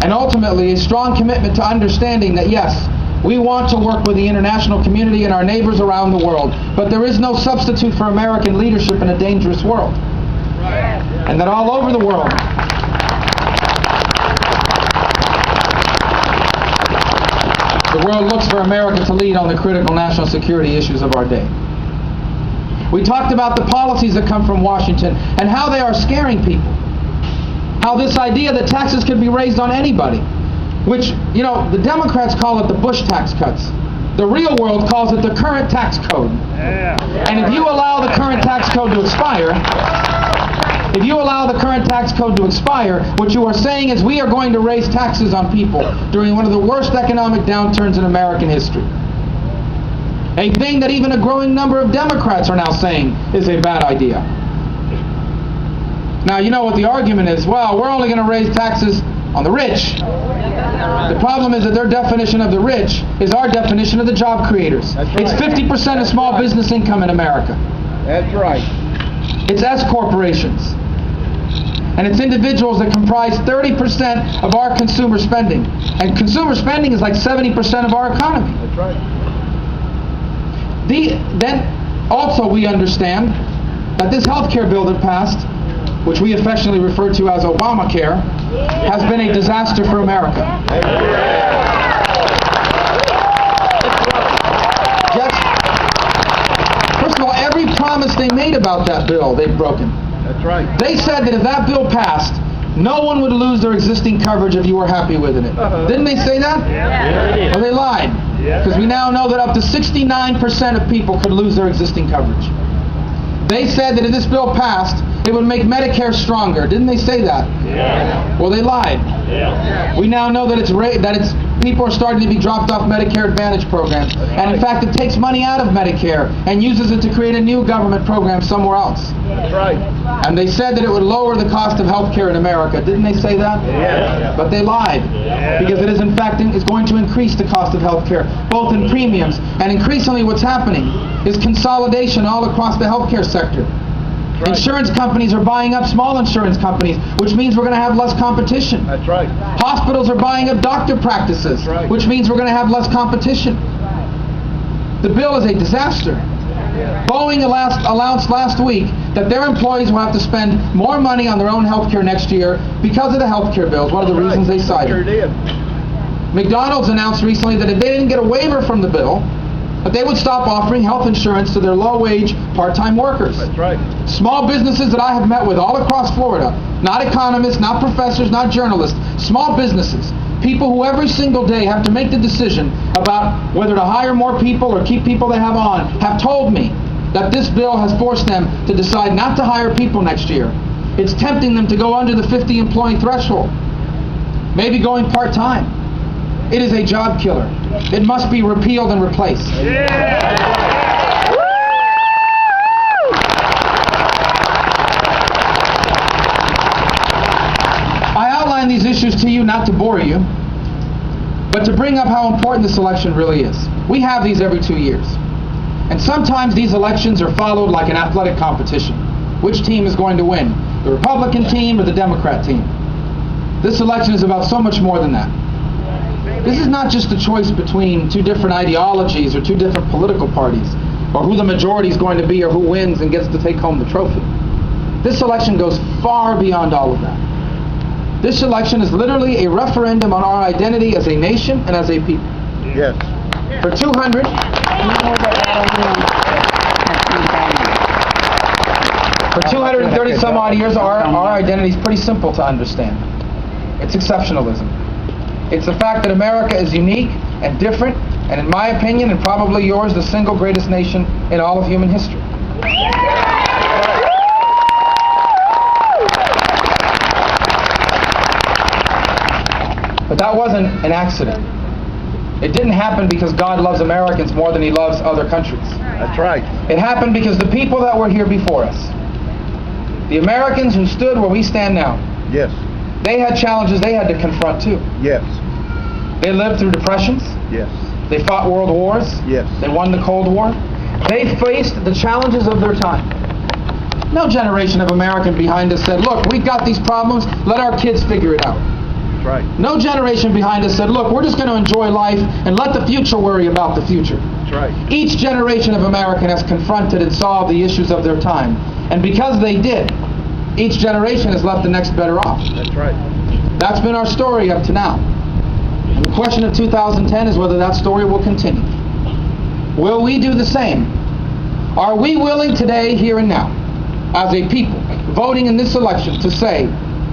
and ultimately a strong commitment to understanding that yes, we want to work with the international community and our neighbors around the world, but there is no substitute for American leadership in a dangerous world. And that all over the world, the world looks for America to lead on the critical national security issues of our day. We talked about the policies that come from Washington and how they are scaring people. How this idea that taxes could be raised on anybody, which, the Democrats call it the Bush tax cuts. The real world calls it the current tax code. And if you allow the current tax code to expire, what you are saying is we are going to raise taxes on people during one of the worst economic downturns in American history. A thing that even a growing number of Democrats are now saying is a bad idea. Now, you know what the argument is. Well, we're only going to raise taxes on the rich. The problem is that their definition of the rich is our definition of the job creators. It's 50% of small business income in America. That's right. It's S corporations. And it's individuals that comprise 30% of our consumer spending. And consumer spending is like 70% of our economy. That's right. Then also we understand that this health care bill that passed, which we affectionately refer to as Obamacare, has been a disaster for America. First of all, every promise they made about that bill, they've broken. That's right. They said that if that bill passed, no one would lose their existing coverage if you were happy with it. Didn't they say that? Yeah. Well, they lied. Because we now know that up to 69% of people could lose their existing coverage. They said that if this bill passed, it would make Medicare stronger. Didn't they say that? Yeah. Well, they lied. Yeah. We now know that people are starting to be dropped off Medicare Advantage programs. And in fact, it takes money out of Medicare and uses it to create a new government program somewhere else. That's right. And they said that it would lower the cost of health care in America. Didn't they say that? Yeah. But they lied. Yeah. Because it is in fact going to increase the cost of health care, both in premiums and increasingly what's happening is consolidation all across the health care sector. Right. Insurance companies are buying up small insurance companies, which means we're going to have less competition. That's right. Hospitals are buying up doctor practices, That's right. which means we're going to have less competition. The bill is a disaster. Yeah. Boeing announced last week that their employees will have to spend more money on their own health care next year because of the health care bill. It's one of the reasons they cited. Sure did. McDonald's announced recently that if they didn't get a waiver from the bill, that they would stop offering health insurance to their low-wage part-time workers. That's right. Small businesses that I have met with all across Florida, not economists, not professors, not journalists, small businesses, people who every single day have to make the decision about whether to hire more people or keep people they have on, have told me that this bill has forced them to decide not to hire people next year. It's tempting them to go under the 50-employee threshold, maybe going part-time. It is a job killer. It must be repealed and replaced. Yeah. I outline these issues to you not to bore you, but to bring up how important this election really is. We have these every 2 years. And sometimes these elections are followed like an athletic competition. Which team is going to win? The Republican team or the Democrat team? This election is about so much more than that. This is not just a choice between two different ideologies or two different political parties, or who the majority is going to be or who wins and gets to take home the trophy. This election goes far beyond all of that. This election is literally a referendum on our identity as a nation and as a people. Yes. For 230 some odd years, our identity is pretty simple to understand. It's exceptionalism. It's the fact that America is unique and different, and in my opinion, and probably yours, the single greatest nation in all of human history. But that wasn't an accident. It didn't happen because God loves Americans more than He loves other countries. That's right. It happened because the people that were here before us, the Americans who stood where we stand now, Yes. they had challenges they had to confront too. Yes. They lived through depressions. Yes. They fought world wars. Yes. They won the Cold War. They faced the challenges of their time. No generation of American behind us said, look, we've got these problems, let our kids figure it out. right. No generation behind us said, look, we're just going to enjoy life and let the future worry about the future. That's right. Each generation of American has confronted and solved the issues of their time. And because they did, each generation has left the next better off. That's right. That's been our story up to now. And the question of 2010 is whether that story will continue. Will we do the same? Are we willing today, here and now, as a people, voting in this election, to say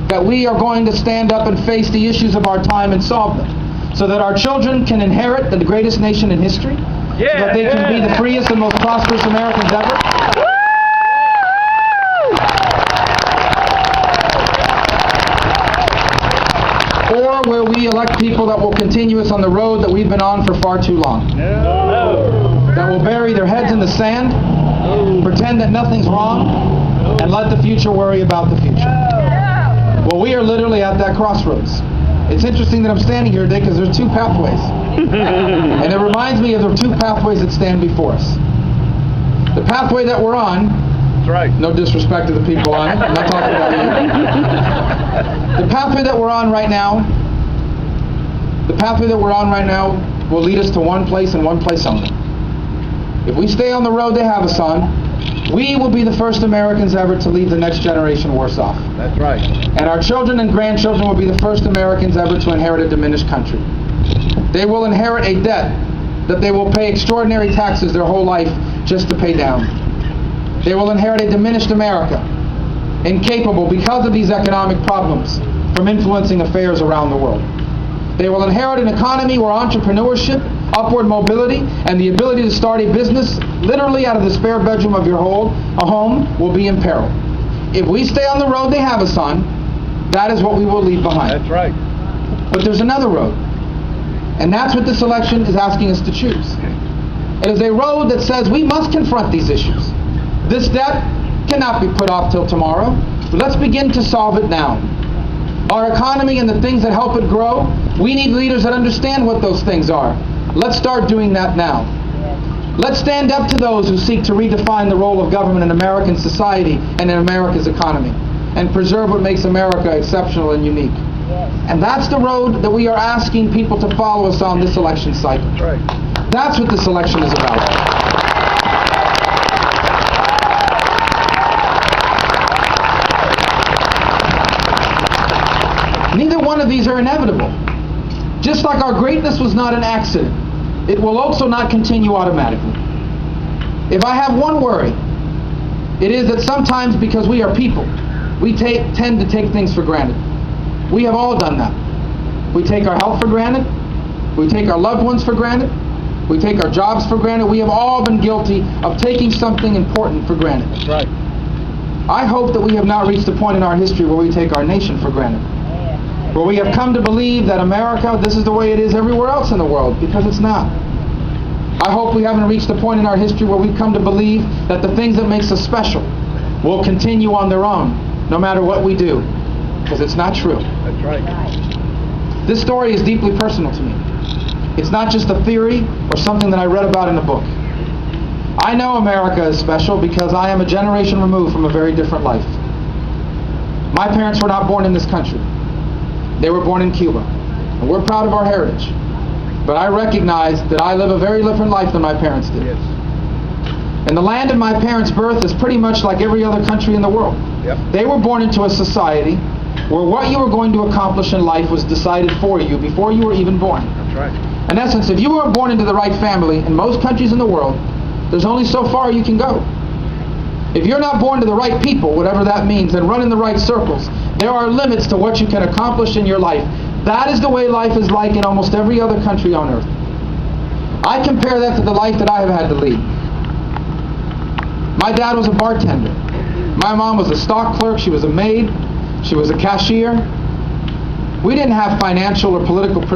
that we are going to stand up and face the issues of our time and solve them, so that our children can inherit the greatest nation in history, so that they can be the freest and most prosperous Americans ever? Or will we elect people that will continue us on the road that we've been on for far too long? That will bury their heads in the sand, pretend that nothing's wrong, and let the future worry about the future? Well, we are literally at that crossroads. It's interesting that I'm standing here today because there's two pathways. And it reminds me of the two pathways that stand before us. The pathway that we're on, That's right. no disrespect to the people on it, I'm not talking about you. The pathway that we're on right now, will lead us to one place and one place only. If we stay on the road they have us on, we will be the first Americans ever to leave the next generation worse off. That's right. And our children and grandchildren will be the first Americans ever to inherit a diminished country. They will inherit a debt that they will pay extraordinary taxes their whole life just to pay down. They will inherit a diminished America, incapable, because of these economic problems, from influencing affairs around the world. They will inherit an economy where entrepreneurship, upward mobility, and the ability to start a business literally out of the spare bedroom of your home will be in peril. If we stay on the road they have us on, that is what we will leave behind. That's right. But there's another road. And that's what this election is asking us to choose. It is a road that says we must confront these issues. This debt cannot be put off till tomorrow. Let's begin to solve it now. Our economy and the things that help it grow, we need leaders that understand what those things are. Let's start doing that now. Let's stand up to those who seek to redefine the role of government in American society and in America's economy, and preserve what makes America exceptional and unique. And that's the road that we are asking people to follow us on this election cycle. That's right. That's what this election is about. Neither one of these are inevitable. Just like our greatness was not an accident, it will also not continue automatically. If I have one worry, it is that sometimes, because we are people, we tend to take things for granted. We have all done that. We take our health for granted. We take our loved ones for granted. We take our jobs for granted. We have all been guilty of taking something important for granted. That's right. I hope that we have not reached a point in our history where we take our nation for granted. Where we have come to believe that America, this is the way it is everywhere else in the world, because it's not. I hope we haven't reached a point in our history where we've come to believe that the things that makes us special will continue on their own, no matter what we do, because it's not true. That's right. This story is deeply personal to me. It's not just a theory or something that I read about in a book. I know America is special because I am a generation removed from a very different life. My parents were not born in this country. They were born in Cuba. And we're proud of our heritage. But I recognize that I live a very different life than my parents did. Yes. And the land of my parents' birth is pretty much like every other country in the world. Yep. They were born into a society where what you were going to accomplish in life was decided for you before you were even born. That's right. In essence, if you weren't born into the right family, in most countries in the world, there's only so far you can go. If you're not born to the right people, whatever that means, and run in the right circles, there are limits to what you can accomplish in your life. That is the way life is like in almost every other country on earth. I compare that to the life that I have had to lead. My dad was a bartender. My mom was a stock clerk. She was a maid. She was a cashier. We didn't have financial or political privilege.